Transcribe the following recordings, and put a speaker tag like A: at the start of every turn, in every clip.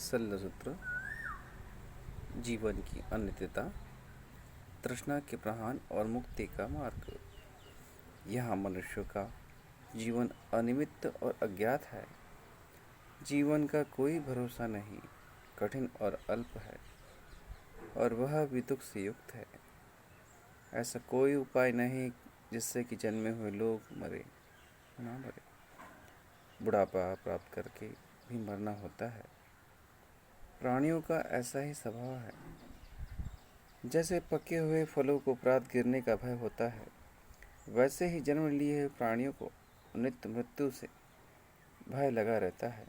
A: शल्यसूत्र जीवन की अनित्यता, तृष्णा के प्रहान और मुक्ति का मार्ग। यहाँ मनुष्य का जीवन अनिमित्त और अज्ञात है। जीवन का कोई भरोसा नहीं, कठिन और अल्प है, और वह भी दुख से युक्त है। ऐसा कोई उपाय नहीं जिससे कि जन्मे हुए लोग ना मरे। बुढ़ापा प्राप्त करके भी मरना होता है। प्राणियों का ऐसा ही स्वभाव है। जैसे पके हुए फलों को प्रात गिरने का भय होता है, वैसे ही जन्म लिए हुए प्राणियों को नित्य मृत्यु से भय लगा रहता है।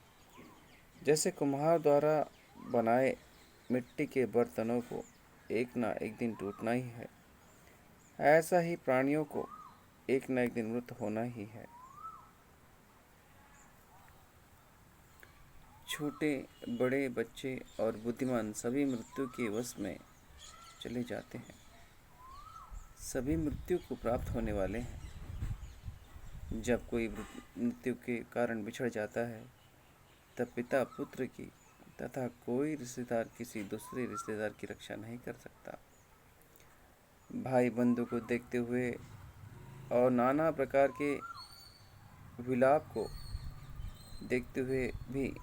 A: जैसे कुम्हार द्वारा बनाए मिट्टी के बर्तनों को एक ना एक दिन टूटना ही है, ऐसा ही प्राणियों को एक ना एक दिन मृत होना ही है। छोटे बड़े बच्चे और बुद्धिमान सभी मृत्यु के वश में चले जाते हैं। सभी मृत्यु को प्राप्त होने वाले हैं। जब कोई मृत्यु के कारण बिछड़ जाता है, तब पिता पुत्र की तथा कोई रिश्तेदार किसी दूसरे रिश्तेदार की रक्षा नहीं कर सकता। भाई बंधु को देखते हुए और नाना प्रकार के विलाप को देखते हुए भी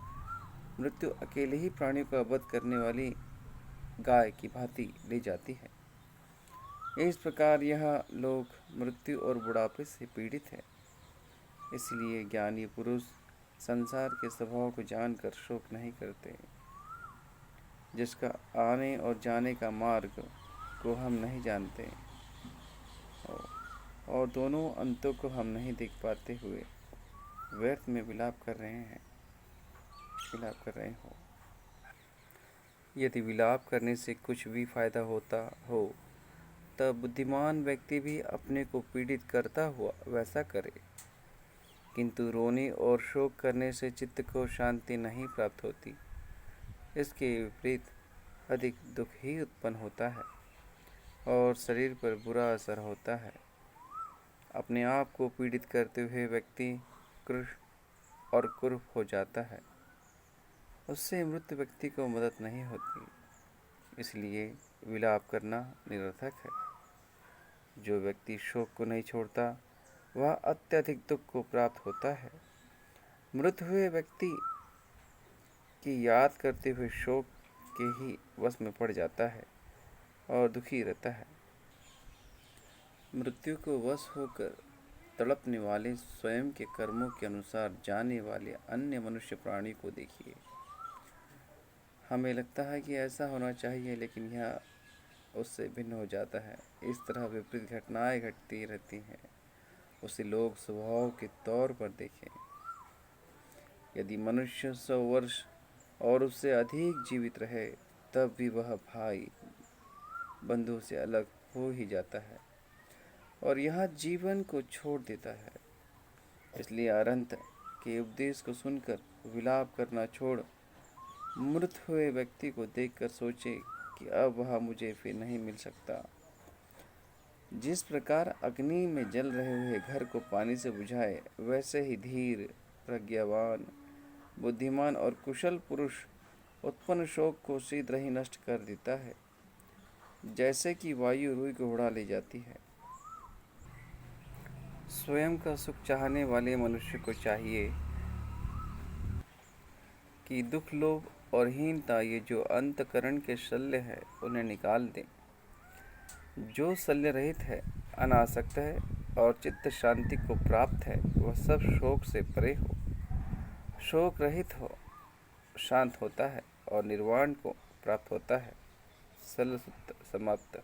A: मृत्यु अकेले ही प्राणियों का वध करने वाली गाय की भांति ले जाती है। इस प्रकार यह लोग मृत्यु और बुढ़ापे से पीड़ित है। इसलिए ज्ञानी पुरुष संसार के स्वभाव को जानकर शोक नहीं करते। जिसका आने और जाने का मार्ग को हम नहीं जानते और दोनों अंतों को हम नहीं देख पाते हुए व्यर्थ में विलाप कर रहे हो। यदि विलाप करने से कुछ भी फायदा होता हो, तब बुद्धिमान व्यक्ति भी अपने को पीड़ित करता हुआ वैसा करे। किंतु रोने और शोक करने से चित्त को शांति नहीं प्राप्त होती। इसके विपरीत अधिक दुख ही उत्पन्न होता है और शरीर पर बुरा असर होता है। अपने आप को पीड़ित करते हुए व्यक्ति क्रुश और कुरूप हो जाता है। उससे मृत व्यक्ति को मदद नहीं होती। इसलिए विलाप करना निरर्थक है। जो व्यक्ति शोक को नहीं छोड़ता, वह अत्यधिक दुख को प्राप्त होता है। मृत हुए व्यक्ति की याद करते हुए शोक के ही वश में पड़ जाता है और दुखी रहता है। मृत्यु को वश होकर तड़पने वाले स्वयं के कर्मों के अनुसार जाने वाले अन्य मनुष्य प्राणी को देखिए। हमें लगता है कि ऐसा होना चाहिए, लेकिन यह उससे भिन्न हो जाता है। इस तरह विपरीत घटनाएं घटती रहती हैं। उसे लोग स्वभाव के तौर पर देखें। यदि मनुष्य 100 वर्ष और उससे अधिक जीवित रहे, तब भी वह भाई बंधु से अलग हो ही जाता है और यह जीवन को छोड़ देता है। इसलिए अरहंत के उपदेश को सुनकर विलाप करना छोड़ मृत हुए व्यक्ति को देखकर सोचे कि अब वह मुझे फिर नहीं मिल सकता। जिस प्रकार अग्नि में जल रहे हुए घर को पानी से बुझाए, वैसे ही धीर, प्रज्ञावान, बुद्धिमान और कुशल पुरुष उत्पन्न शोक को शीघ्र ही नष्ट कर देता है, जैसे कि वायु रुई को उड़ा ले जाती है। स्वयं का सुख चाहने वाले मनुष्य को चाहिए कि दुख, लोभ और हीनता, ये जो अंतकरण के शल्य है, उन्हें निकाल दें। जो शल्य रहित है, अनासक्त है और चित्त शांति को प्राप्त है, वह सब शोक से परे हो, शोक रहित हो, शांत होता है और निर्वाण को प्राप्त होता है। शल्यसूत्र समाप्त।